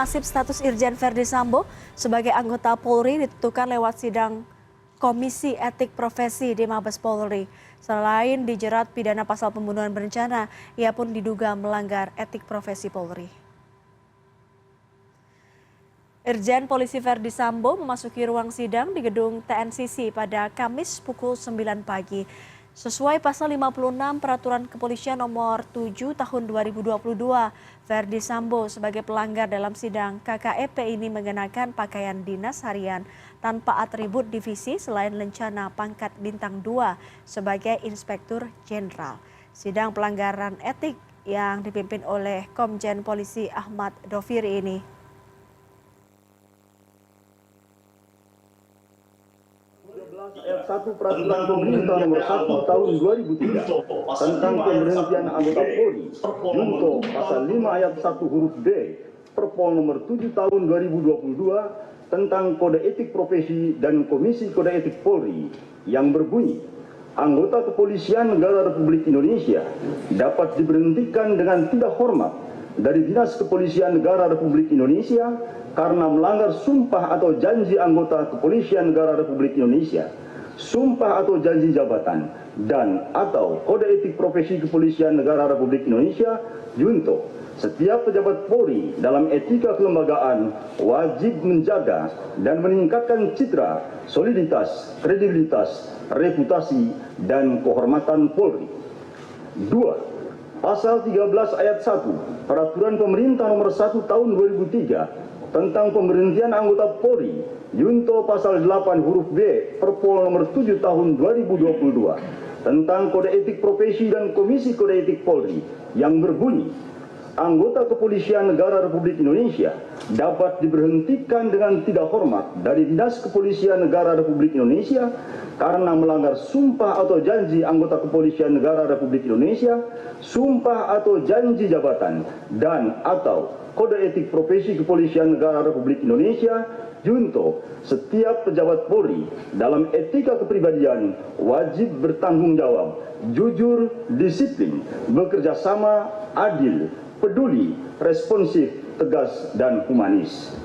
Nasib status Irjen Verdi Sambo sebagai anggota Polri ditentukan lewat sidang Komisi Etik Profesi di Mabes Polri. Selain dijerat pidana pasal pembunuhan berencana, ia pun diduga melanggar etik profesi Polri. Irjen Polisi Verdi Sambo memasuki ruang sidang di gedung TNCC pada Kamis pukul 9 pagi. Sesuai pasal 56 Peraturan Kepolisian Nomor 7 Tahun 2022, Verdi Sambo sebagai pelanggar dalam sidang KKEP ini mengenakan pakaian dinas harian tanpa atribut divisi selain lencana pangkat bintang 2 sebagai Inspektur Jenderal. Sidang pelanggaran etik yang dipimpin oleh Komjen Polisi Ahmad Doviri ini Ayat 1 Peraturan Pemerintah Nomor 1 Tahun 2003 tentang pemberhentian anggota Polri, junto Pasal 5 Ayat 1 huruf D, Perpol Nomor 7 Tahun 2022 tentang Kode Etik Profesi dan Komisi Kode Etik Polri yang berbunyi, anggota Kepolisian Negara Republik Indonesia dapat diberhentikan dengan tidak hormat dari Dinas Kepolisian Negara Republik Indonesia karena melanggar sumpah atau janji anggota Kepolisian Negara Republik Indonesia, sumpah atau janji jabatan, dan atau Kode Etik Profesi Kepolisian Negara Republik Indonesia, junto setiap pejabat Polri dalam etika kelembagaan wajib menjaga dan meningkatkan citra, soliditas, kredibilitas, reputasi, dan kehormatan Polri. 2. Pasal 13 ayat 1 Peraturan Pemerintah Nomor 1 Tahun 2003 tentang pemberhentian anggota Polri, junto Pasal 8 huruf B Perpol Nomor 7 Tahun 2022 tentang Kode Etik Profesi dan Komisi Kode Etik Polri yang berbunyi, anggota Kepolisian Negara Republik Indonesia dapat diberhentikan dengan tidak hormat dari Dinas Kepolisian Negara Republik Indonesia karena melanggar sumpah atau janji anggota Kepolisian Negara Republik Indonesia, sumpah atau janji jabatan, dan atau Kode Etik Profesi Kepolisian Negara Republik Indonesia, junto setiap pejabat Polri dalam etika kepribadian wajib bertanggung jawab, jujur, disiplin, bekerja sama, adil, peduli, responsif, tegas, dan humanis.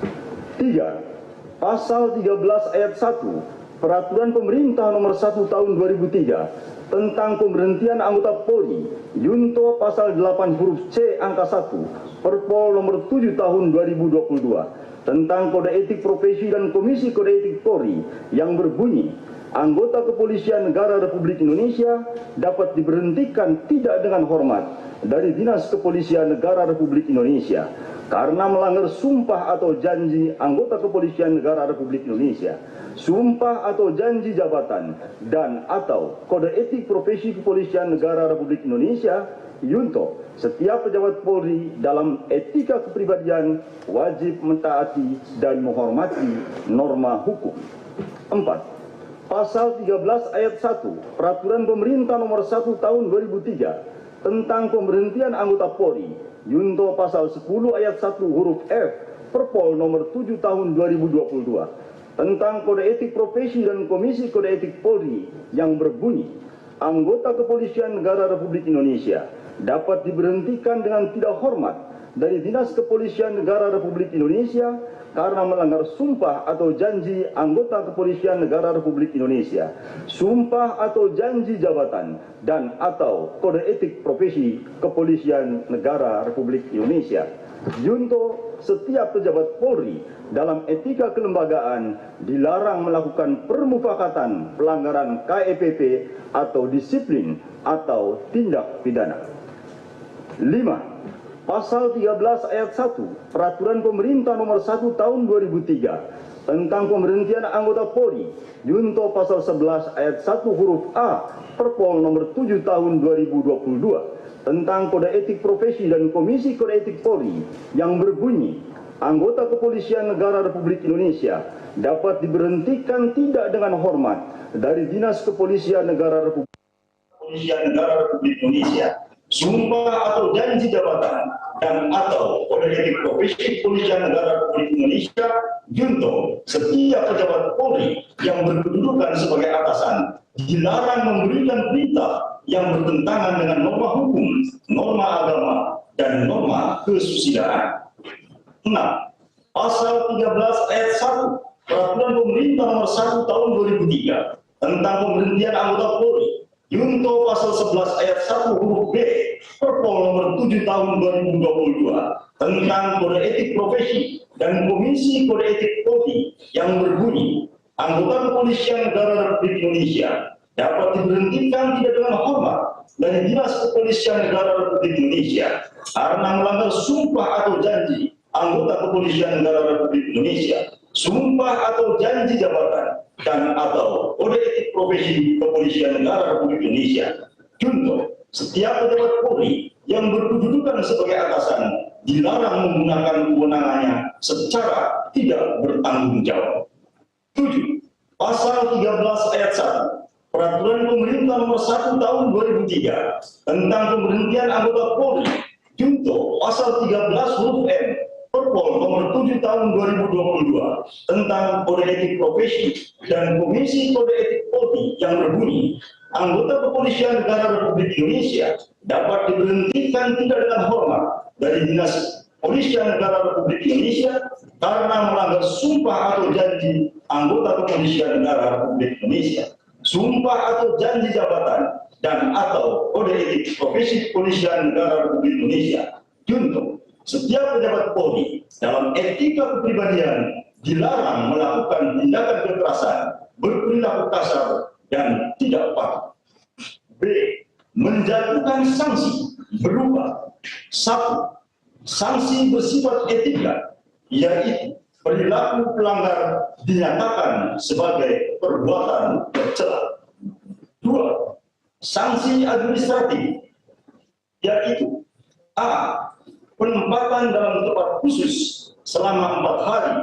3. Pasal 13 ayat 1 Peraturan Pemerintah Nomor 1 Tahun 2003 tentang pemberhentian anggota Polri, junto Pasal 8 huruf C angka 1 Perpol Nomor 7 Tahun 2022 tentang Kode Etik Profesi dan Komisi Kode Etik Polri yang berbunyi, anggota Kepolisian Negara Republik Indonesia dapat diberhentikan tidak dengan hormat dari Dinas Kepolisian Negara Republik Indonesia karena melanggar sumpah atau janji anggota Kepolisian Negara Republik Indonesia, sumpah atau janji jabatan, dan atau Kode Etik Profesi Kepolisian Negara Republik Indonesia, junto setiap pejabat Polri dalam etika kepribadian wajib mentaati dan menghormati norma hukum. 4. Pasal 13 ayat 1 Peraturan Pemerintah Nomor 1 Tahun 2003 tentang pemberhentian anggota Polri, junto Pasal 10 ayat 1 huruf F Perpol Nomor 7 Tahun 2022 tentang Kode Etik Profesi dan Komisi Kode Etik Polri yang berbunyi, anggota Kepolisian Negara Republik Indonesia dapat diberhentikan dengan tidak hormat dari Dinas Kepolisian Negara Republik Indonesia karena melanggar sumpah atau janji anggota Kepolisian Negara Republik Indonesia, sumpah atau janji jabatan, dan atau Kode Etik Profesi Kepolisian Negara Republik Indonesia. Junto setiap pejabat Polri dalam etika kelembagaan dilarang melakukan permufakatan, pelanggaran KEPP atau disiplin atau tindak pidana. 5. Pasal 13 ayat 1 Peraturan Pemerintah Nomor 1 Tahun 2003 tentang pemberhentian anggota Polri, junto Pasal 11 ayat 1 huruf A Perpol Nomor 7 Tahun 2022 tentang Kode Etik Profesi dan Komisi Kode Etik Polri yang berbunyi, anggota Kepolisian Negara Republik Indonesia dapat diberhentikan tidak dengan hormat dari Dinas Kepolisian Negara Republik Indonesia, sumpah atau janji jabatan, dan atau Kode Etik Profesi Kepolisian Negara Republik Indonesia, junto setiap pejabat Polri yang berkedudukan sebagai atasan dilarang memberikan perintah yang bertentangan dengan norma hukum, norma agama, dan norma kesusilaan. 6. Pasal 13 ayat 1 Peraturan Pemerintah Nomor 1 Tahun 2003 tentang pemberhentian anggota Polri, junto pasal 11 ayat 1 huruf B Perpol Nomor 7 Tahun 2022 tentang kode etik profesi dan Komisi Kode Etik Polri yang berbunyi, anggota kepolisian negara Republik Indonesia dapat diberhentikan tidak dengan hormat dari Dinas Kepolisian Negara Republik Indonesia karena melanggar sumpah atau janji anggota kepolisian negara Republik Indonesia, sumpah atau janji jabatan, dan atau kode etik profesi kepolisian negara Republik Indonesia. Contoh, setiap pejabat Polri yang berkedudukan sebagai atasan dilarang menggunakan kewenangannya secara tidak bertanggung jawab. 7. Pasal 13 ayat 1 Peraturan Pemerintah Nomor 1 Tahun 2003 tentang pemberhentian anggota Polri, junto pasal 13 huruf M Perpol Nomor 7 Tahun 2022 tentang kode etik profesi dan Komisi Kode Etik Polri yang berbunyi, anggota kepolisian negara Republik Indonesia dapat diberhentikan tidak dengan hormat dari Dinas Kepolisian Negara Republik Indonesia karena melanggar sumpah atau janji anggota kepolisian negara Republik Indonesia, sumpah atau janji jabatan, dan atau kode etik profesi kepolisian negara Republik Indonesia. Contoh, setiap pejabat Polri dalam etika kepribadian dilarang melakukan tindakan kekerasan, berperilaku kasar, dan tidak patuh. B. Menjatuhkan sanksi berupa 1. Sanksi bersifat etika, yaitu perilaku pelanggar dinyatakan sebagai perbuatan tercela. 2. Sanksi administratif, yaitu A. Penempatan dalam tempat khusus selama 4 hari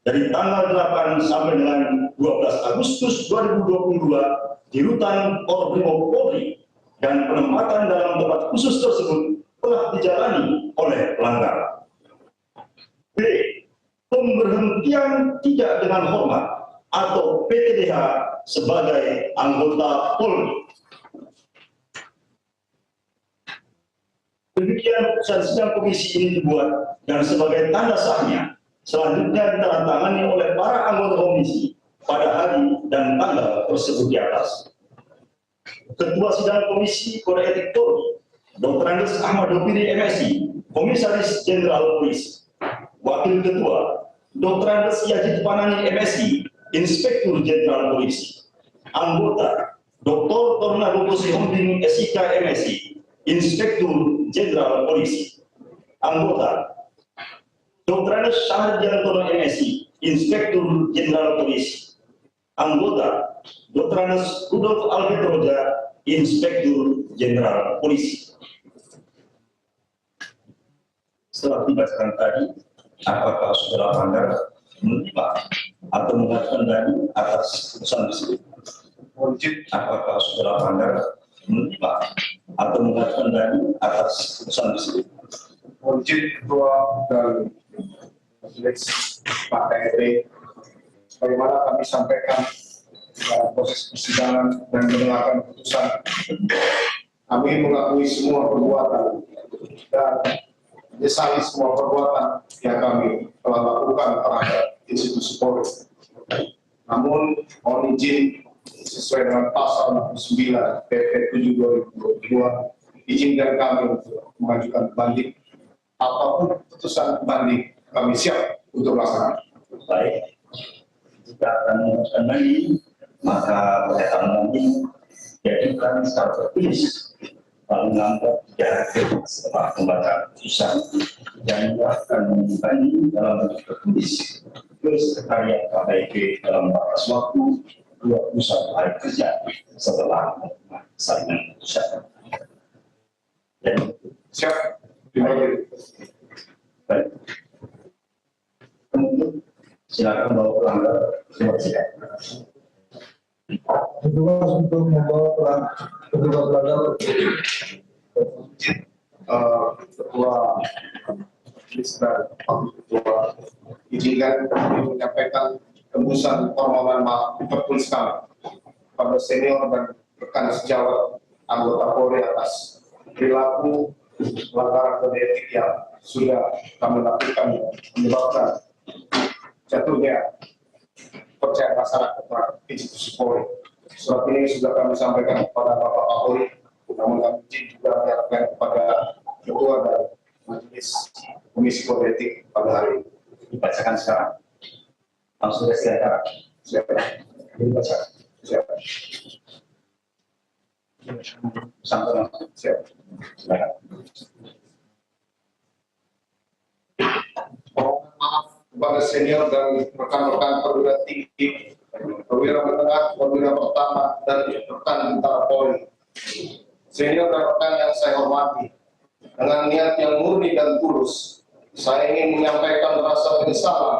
dari tanggal 8 sampai dengan 12 Agustus 2022 di rutan Korbrimob Polri, dan penempatan dalam tempat khusus tersebut telah dijalani oleh pelanggar. B. Pemberhentian tidak dengan hormat atau PTDH sebagai anggota Polri. Demikian putusan sidang komisi ini dibuat dan sebagai tanda sahnya selanjutnya ditandatangani oleh para anggota komisi pada hari dan tanggal tersebut di atas. Ketua Sidang Komisi Kode Etik Polri, Dr. Andes Ahmad Dopiri MSI, Komisaris Jenderal Polisi. Wakil Ketua, Dr. Andes Yajid Panani MSI, Inspektur Jenderal Polisi. Anggota, Dr. Tornado Sihombing SIK MSI, Inspektur Jenderal Polisi. Anggota, Dr. Andes Syahid Jantono MSI, Inspektur Jenderal Polisi. Anggota, Dr. Andes Rudolf Albert Roja, Inspektur Jenderal Polisi. Setelah dibacakan tadi, apakah saudara melanggar, menerima atau mengajukan dalil atas putusan tersebut? Apakah saudara melanggar, menerima atau mengajukan dalil atas putusan tersebut? Ketua dan Majelis Pak KRP, bagaimana kami sampaikan dalam proses persidangan dan mendengarkan putusan, kami mengakui semua perbuatan dan menyesali semua perbuatan yang kami telah lakukan terhadap institusi Polri. Namun, mohon izin sesuai dengan pasal 69 PP 7 2022, izinkan kami untuk mengajukan banding. Apapun keputusan banding, kami siap untuk melaksanakan. Baik, jika akan mengajukan banding, maka pernyataan banding diajukan secara tertulis menganggap tidak setelah membaca putusan yang akan membanding dalam bentuk tertulis ke Sekretariat KPK dalam batas waktu 21 hari kerja setelah salinan putusan. Siap. Terima kasih. Baik. Kemudian silakan bawa pelanggar ke sidang. Petugas untuk membawa petugas pelanggar. Ketua dan Ketua, izinkan kami menyampaikan tembusan permohonan maaf tertulis kami pada senior dan rekan sejawat anggota Polri atas perilaku pelanggaran kode etik yang sudah kami lakukan menyebabkan jatuhnya percaya masyarakat terhadap institusi Polri. Surat ini sudah kami sampaikan kepada Bapak Kapolri, namun kami juga menyampaikan kepada Ketua dan Majelis Komisi Kode Etik pada hari ini. Dibacakan sekarang. Langsung silakan. Siapa? Dibaca. Siapa? Sampai siapa? Silakan. Mohon maaf kepada senior dan rekan-rekan perwira tinggi, perwira menengah, perwira pertama, dan rekan bintara Polri. Senior dan rekan yang saya hormati, dengan niat yang murni dan tulus, saya ingin menyampaikan rasa penyesalan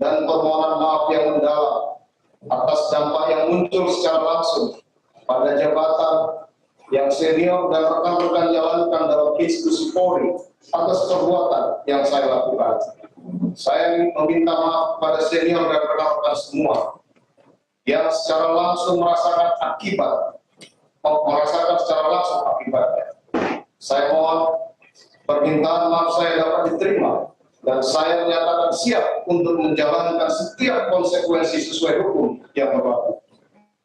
dan permohonan maaf yang mendalam atas dampak yang muncul secara langsung pada jabatan yang senior dan rekan-rekan jalankan dalam institusi Polri atas perbuatan yang saya lakukan. Saya meminta maaf kepada senior dan rekan-rekan semua yang secara langsung merasakan secara langsung akibatnya. Saya mohon permintaan maaf saya dapat diterima dan saya menyatakan siap untuk menjalankan setiap konsekuensi sesuai hukum yang berlaku.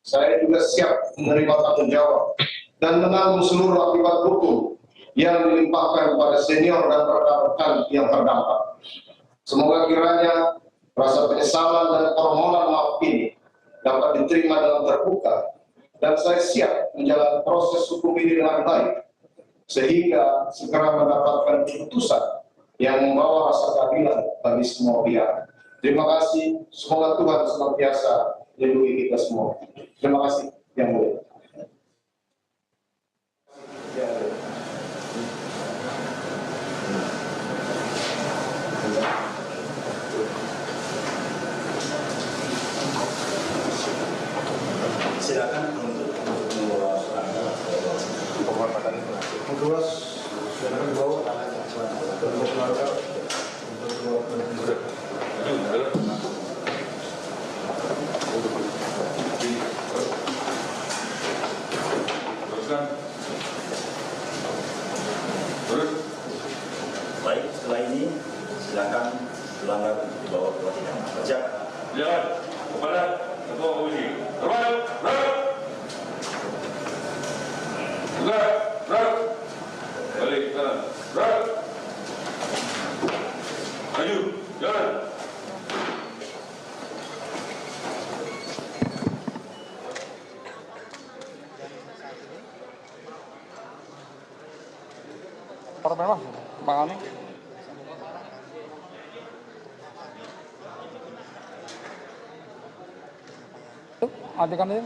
Saya juga siap menerima tanggung jawab dan menanggung seluruh akibat hukum yang dilimpahkan kepada senior dan rekan-rekan yang terdampak. Semoga kiranya rasa penyesalan dan permohonan maaf ini dapat diterima dengan terbuka dan saya siap menjalani proses hukum ini dengan baik sehingga segera mendapatkan keputusan yang membawa rasa keadilan bagi semua pihak. Terima kasih. Semoga Tuhan senantiasa melindungi kita semua. Terima kasih yang mulia. Silakan untuk membawa penghormatan Kedua, silakan dibawa untuk keluarga, untuk baik. Setelah ini silakan pelanggar dibawa ke ruang sidang. Siap. Silakan kepada Ketua Komisi. Terbaik, balik kanan, maju, jalan. Memang, Bang Ani. Tuh, adikan ini.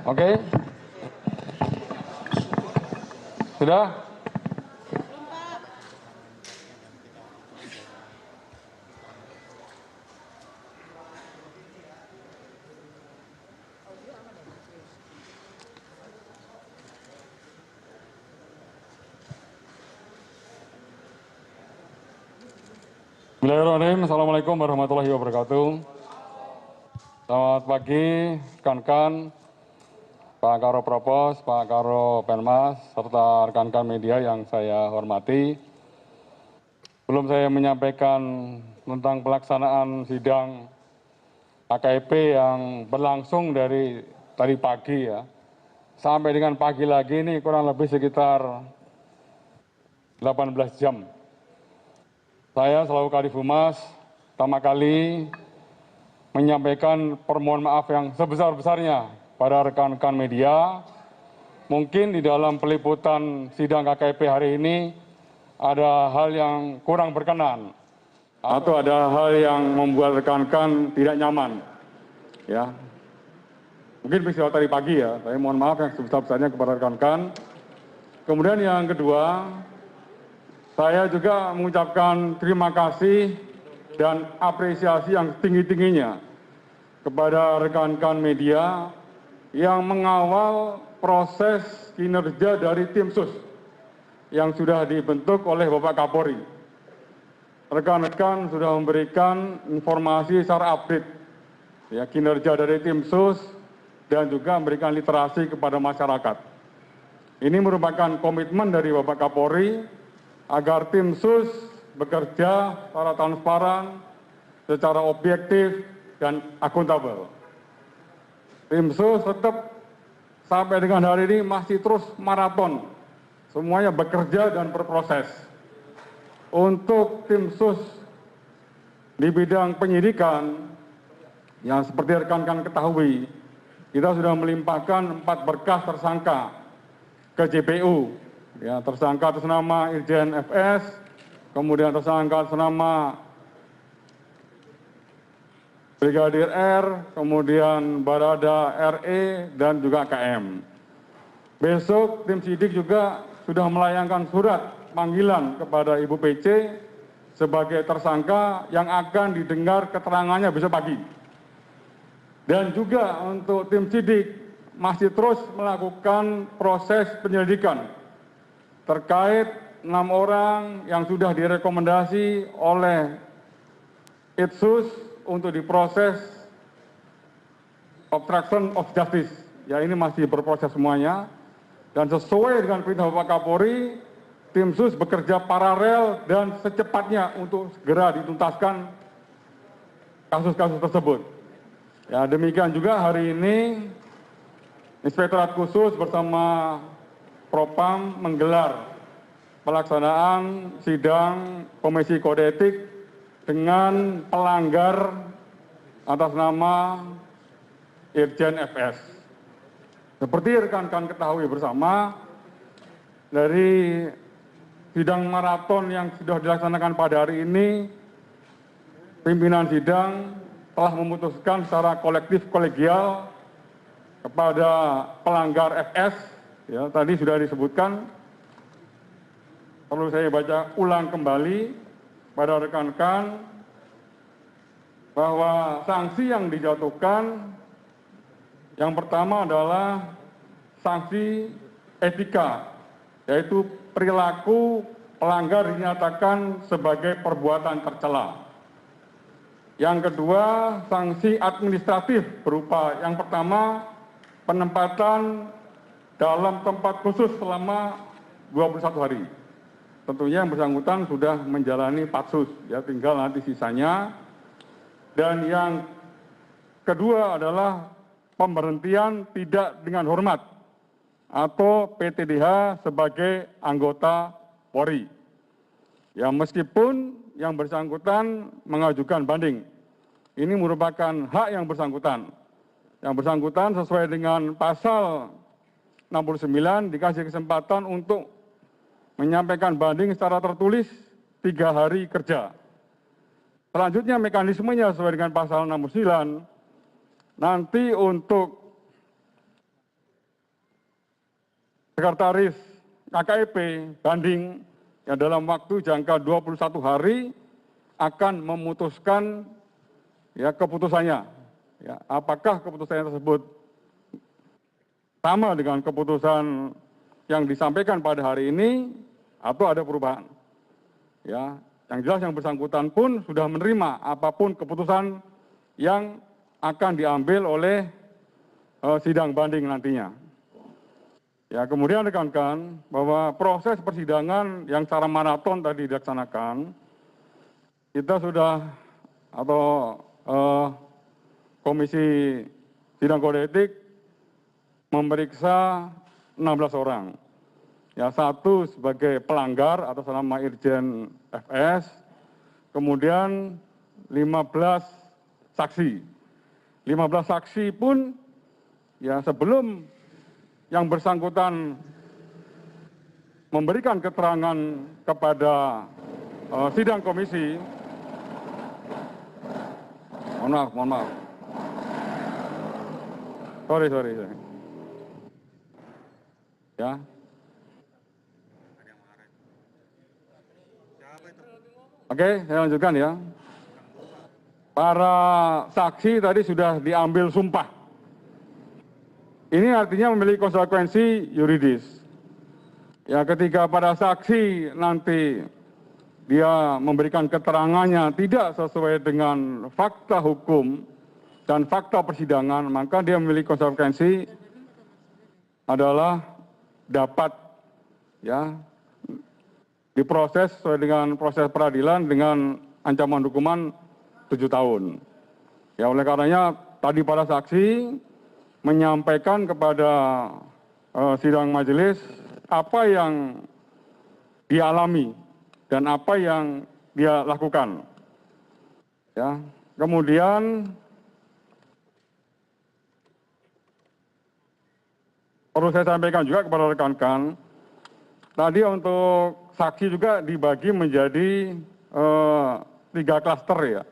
Oke. Sudah? Bismillahirrahmanirrahim. Assalamualaikum warahmatullahi wabarakatuh. Selamat pagi, rekan-rekan, Pak Karo Propos, Pak Karo Penmas, serta rekan-rekan media yang saya hormati. Sebelum saya menyampaikan tentang pelaksanaan sidang AKP yang berlangsung dari tadi pagi ya, sampai dengan pagi lagi ini kurang lebih sekitar 18 jam. Saya selaku Kadif Humas pertama kali menyampaikan permohonan maaf yang sebesar-besarnya pada rekan-rekan media. Mungkin di dalam peliputan sidang KKP hari ini ada hal yang kurang berkenan atau ada hal yang membuat rekan-rekan tidak nyaman. Ya, mungkin peristiwa tadi pagi ya. Saya mohon maaf yang sebesar-besarnya kepada rekan-rekan. Kemudian yang kedua, saya juga mengucapkan terima kasih dan apresiasi yang setinggi-tingginya kepada rekan-rekan media yang mengawal proses kinerja dari tim sus yang sudah dibentuk oleh Bapak Kapolri. Rekan-rekan sudah memberikan informasi secara update ya, kinerja dari tim sus dan juga memberikan literasi kepada masyarakat. Ini merupakan komitmen dari Bapak Kapolri agar tim sus bekerja secara transparan, secara objektif dan akuntabel. Tim sus tetap sampai dengan hari ini masih terus maraton, semuanya bekerja dan berproses. Untuk tim sus di bidang penyidikan, yang seperti rekan-rekan ketahui, kita sudah melimpahkan 4 berkas tersangka ke JPU. Ya, tersangka atas nama Irjen FS, kemudian tersangka atas nama Brigadir R, kemudian Barada RE, dan juga KM. Besok tim sidik juga sudah melayangkan surat panggilan kepada Ibu PC sebagai tersangka yang akan didengar keterangannya besok pagi. Dan juga untuk tim sidik masih terus melakukan proses penyelidikan terkait 6 orang yang sudah direkomendasi oleh Itsus untuk diproses obstruction of justice. Ya, ini masih berproses semuanya. Dan sesuai dengan perintah Bapak Kapolri, tim sus bekerja paralel dan secepatnya untuk segera dituntaskan kasus-kasus tersebut. Ya, demikian juga hari ini Inspektorat Khusus bersama Propam menggelar pelaksanaan sidang Komisi Kode Etik dengan pelanggar atas nama Irjen FS. Seperti rekan-rekan ketahui bersama, dari sidang maraton yang sudah dilaksanakan pada hari ini, pimpinan sidang telah memutuskan secara kolektif kolegial kepada pelanggar FS, ya, tadi sudah disebutkan, perlu saya baca ulang kembali pada rekan-rekan bahwa sanksi yang dijatuhkan yang pertama adalah sanksi etika, yaitu perilaku pelanggar dinyatakan sebagai perbuatan tercela. Yang kedua, sanksi administratif berupa yang pertama penempatan dalam tempat khusus selama 21 hari. Tentunya yang bersangkutan sudah menjalani patsus, ya, tinggal nanti sisanya. Dan yang kedua adalah pemberhentian tidak dengan hormat atau PTDH sebagai anggota Polri. Ya, meskipun yang bersangkutan mengajukan banding, ini merupakan hak yang bersangkutan. Yang bersangkutan sesuai dengan pasal 69 dikasih kesempatan untuk menyampaikan banding secara tertulis 3 hari kerja. Selanjutnya mekanismenya sesuai dengan pasal 69, nanti untuk sekretaris KKEP banding yang dalam waktu jangka 21 hari akan memutuskan, ya, keputusannya. Ya, apakah keputusannya tersebut sama dengan keputusan yang disampaikan pada hari ini atau ada perubahan. Ya, yang jelas yang bersangkutan pun sudah menerima apapun keputusan yang akan diambil oleh sidang banding nantinya. Ya, kemudian rekan-rekan bahwa proses persidangan yang secara maraton tadi dilaksanakan, kita sudah atau Komisi Sidang Kode Etik memeriksa 16 orang. Ya, 1 sebagai pelanggar atas nama Irjen FS, kemudian 15 saksi. 15 saksi pun, ya, sebelum yang bersangkutan memberikan keterangan kepada sidang komisi, mohon maaf. Sorry. Ya. Oke, saya lanjutkan ya. Para saksi tadi sudah diambil sumpah. Ini artinya memiliki konsekuensi yuridis. Ya, ketika para saksi nanti dia memberikan keterangannya tidak sesuai dengan fakta hukum dan fakta persidangan, maka dia memiliki konsekuensi adalah dapat ya diproses sesuai dengan proses peradilan dengan ancaman hukuman 7 tahun. Ya, oleh karenanya tadi para saksi menyampaikan kepada sidang majelis apa yang dia alami dan apa yang dia lakukan. Ya, kemudian perlu saya sampaikan juga kepada rekan-rekan, tadi untuk saksi juga dibagi menjadi 3 klaster ya.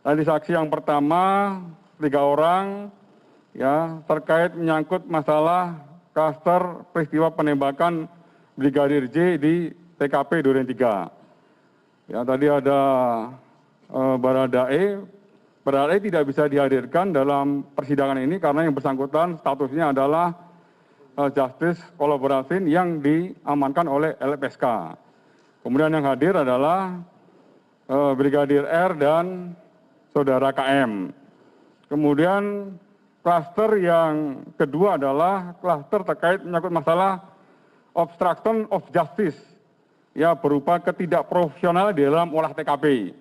Tadi saksi yang pertama 3 orang ya terkait menyangkut masalah klaster peristiwa penembakan Brigadir J di TKP Duren 3. Ya, tadi ada Baradae. Baradae tidak bisa dihadirkan dalam persidangan ini karena yang bersangkutan statusnya adalah justice collaboration yang diamankan oleh LPSK. Kemudian yang hadir adalah Brigadir R dan Saudara KM. Kemudian klaster yang kedua adalah klaster terkait menyangkut masalah obstruction of justice, ya berupa ketidakprofesional di dalam olah TKP.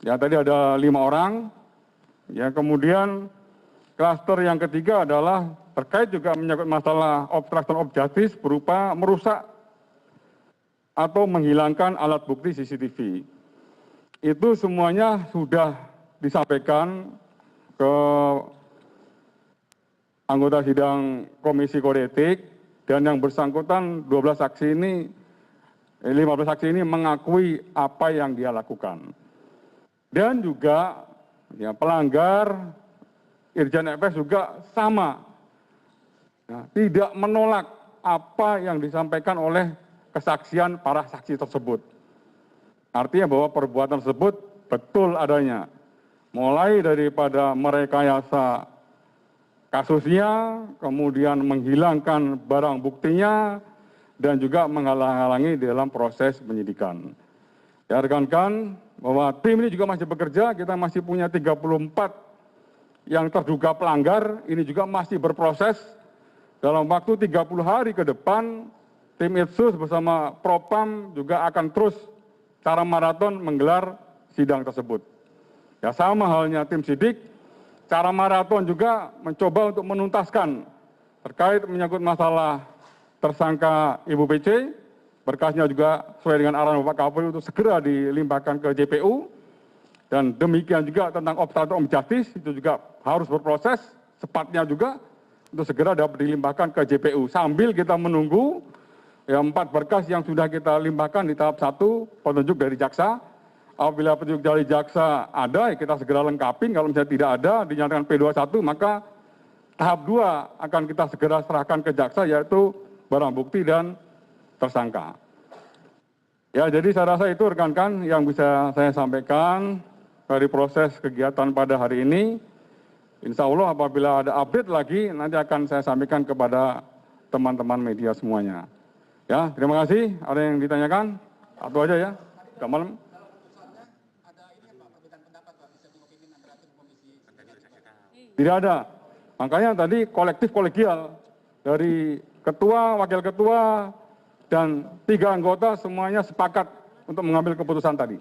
Ya tadi ada 5 orang. Ya kemudian klaster yang ketiga adalah terkait juga menyangkut masalah obstruction of justice berupa merusak atau menghilangkan alat bukti CCTV. Itu semuanya sudah disampaikan ke anggota sidang Komisi Kode Etik dan yang bersangkutan 15 saksi ini 15 saksi ini mengakui apa yang dia lakukan. Dan juga ya, pelanggar Irjen FS juga sama. Nah, tidak menolak apa yang disampaikan oleh kesaksian para saksi tersebut. Artinya bahwa perbuatan tersebut betul adanya. Mulai daripada merekayasa kasusnya, kemudian menghilangkan barang buktinya, dan juga menghalang-halangi dalam proses penyidikan. Ya rekan-rekan, bahwa tim ini juga masih bekerja, kita masih punya 34 yang terduga pelanggar, ini juga masih berproses. Dalam waktu 30 hari ke depan, tim Itsus bersama Propam juga akan terus secara maraton menggelar sidang tersebut. Ya sama halnya tim sidik, cara maraton juga mencoba untuk menuntaskan terkait menyangkut masalah tersangka Ibu PC, berkasnya juga sesuai dengan arahan Bapak Kapolri untuk segera dilimpahkan ke JPU, dan demikian juga tentang obstruction of justice itu juga harus berproses cepatnya juga untuk segera dapat dilimpahkan ke JPU sambil kita menunggu ya 4 berkas yang sudah kita limpahkan di tahap 1 petunjuk dari jaksa. Apabila petunjuk dari jaksa ada, ya kita segera lengkapi. Kalau misalnya tidak ada, dinyatakan P21, maka tahap 2 akan kita segera serahkan ke jaksa, yaitu barang bukti dan tersangka. Ya, jadi saya rasa itu rekan-rekan yang bisa saya sampaikan dari proses kegiatan pada hari ini. Insya Allah apabila ada update lagi, nanti akan saya sampaikan kepada teman-teman media semuanya. Ya, terima kasih. Ada yang ditanyakan? Satu aja ya. Sudah malam. Tidak ada. Makanya tadi kolektif kolegial dari ketua, wakil ketua, dan 3 anggota semuanya sepakat untuk mengambil keputusan tadi.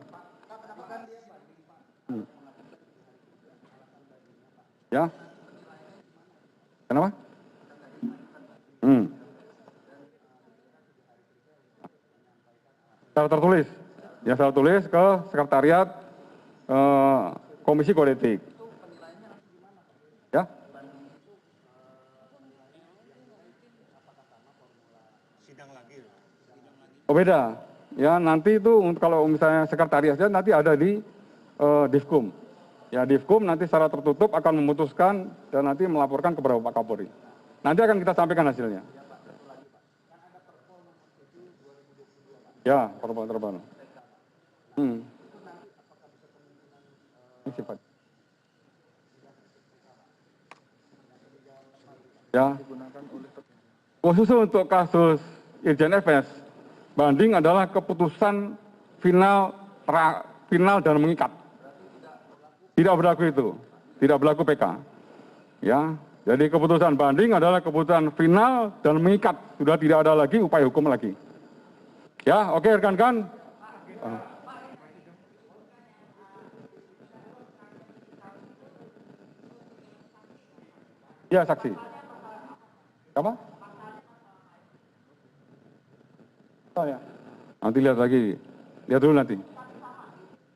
Ya. Kenapa? Secara tertulis. Ya, secara tulis ke sekretariat Komisi Kode Etik. Ya. Oh beda. Ya nanti itu kalau misalnya sekretariatnya nanti ada di Divkum. Ya Divkum nanti secara tertutup akan memutuskan dan nanti melaporkan kepada Bapak Kapolri. Nanti akan kita sampaikan hasilnya. Ya, perpol terbaru. Ya. Khusus untuk kasus Irjen FS, banding adalah keputusan final dan mengikat. Tidak berlaku itu. tidak berlaku PK. Ya, jadi keputusan banding adalah keputusan final dan mengikat, sudah tidak ada lagi upaya hukum lagi. Ya, oke rekan-rekan. Ya, saksi. Apa? Oh ya. Nanti lihat lagi. Lihat dulu nanti.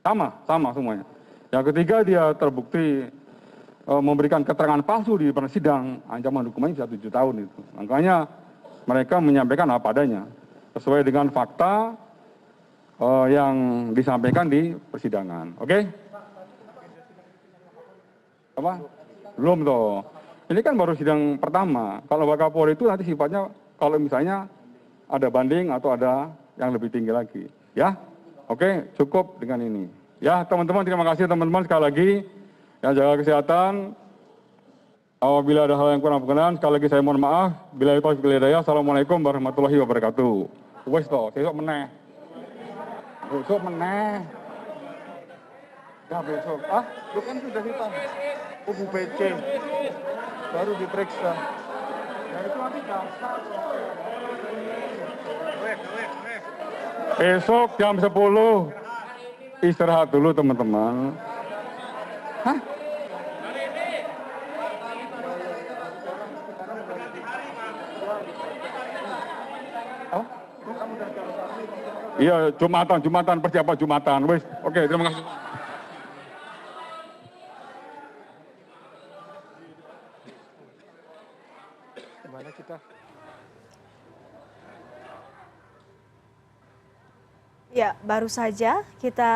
Sama semuanya. Yang ketiga, dia terbukti memberikan keterangan palsu di persidangan, ancaman hukumannya bisa 7 tahun itu. Makanya mereka menyampaikan apa adanya, sesuai dengan fakta yang disampaikan di persidangan. Oke? Apa? Belum toh. Ini kan baru sidang pertama. Kalau Wakapolri itu nanti sifatnya kalau misalnya ada banding atau ada yang lebih tinggi lagi. Ya? Oke, cukup dengan ini. Ya, teman-teman, terima kasih teman-teman sekali lagi. Yang jaga kesehatan. Apabila ada hal yang kurang berkenan, sekali lagi saya mohon maaf. Bila itu hidayah. Assalamualaikum warahmatullahi wabarakatuh. Wes toh, besok meneh. Besok meneh. Ya besok. Lu kan sudah hitam. Bu PC. Baru diperiksa. Ya itu nanti dasar. Besok jam 10. Istirahat dulu teman-teman. Hah? Oh? Iya, Jumatan, persiapan Jumatan. Wes, oke, terima kasih. Gimana kita? Ya, kita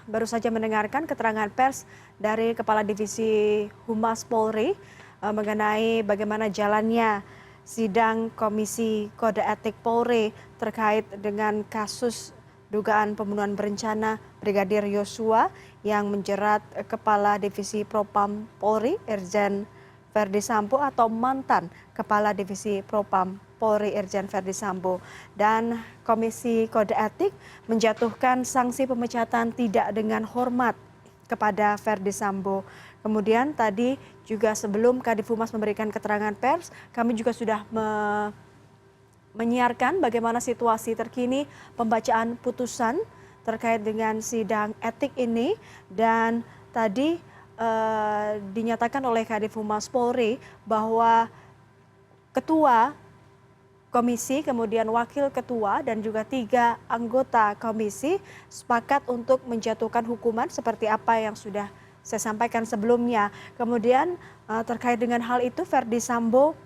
baru saja mendengarkan keterangan pers dari Kepala Divisi Humas Polri mengenai bagaimana jalannya sidang Komisi Kode Etik Polri terkait dengan kasus dugaan pembunuhan berencana Brigadir Yosua yang menjerat Kepala Divisi Propam Polri Irjen Verdi Sambo atau mantan Kepala Divisi Propam Polri Irjen Verdi Sambo, dan Komisi Kode Etik menjatuhkan sanksi pemecatan tidak dengan hormat kepada Verdi Sambo. Kemudian tadi juga sebelum Kadif Humas memberikan keterangan pers, kami juga sudah menyiarkan bagaimana situasi terkini pembacaan putusan terkait dengan sidang etik ini, dan tadi dinyatakan oleh Kadif Humas Polri bahwa Ketua Komisi, kemudian Wakil Ketua dan juga 3 anggota Komisi sepakat untuk menjatuhkan hukuman seperti apa yang sudah saya sampaikan sebelumnya. Kemudian terkait dengan hal itu Verdi Sambo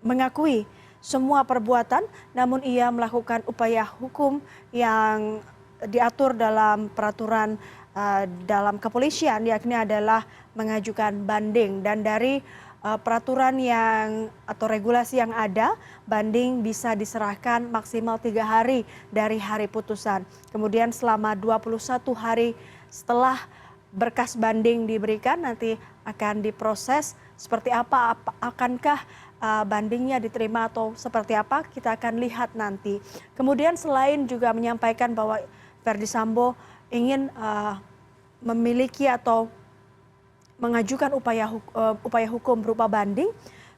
mengakui semua perbuatan, namun ia melakukan upaya hukum yang diatur dalam peraturan dalam kepolisian, yakni adalah mengajukan banding, dan dari peraturan yang atau regulasi yang ada, banding bisa diserahkan maksimal 3 hari dari hari putusan. Kemudian selama 21 hari setelah berkas banding diberikan, nanti akan diproses seperti apa, akankah bandingnya diterima atau seperti apa, kita akan lihat nanti. Kemudian selain juga menyampaikan bahwa Verdi Sambo ingin memiliki atau mengajukan upaya hukum berupa banding,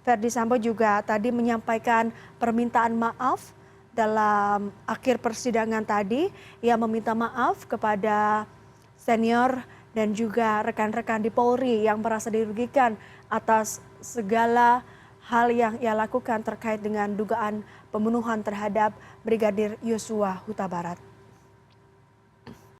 Verdi Sambo juga tadi menyampaikan permintaan maaf dalam akhir persidangan tadi. Ia meminta maaf kepada senior dan juga rekan-rekan di Polri yang merasa dirugikan atas segala hal yang ia lakukan terkait dengan dugaan pembunuhan terhadap Brigadir Yosua Huta Barat.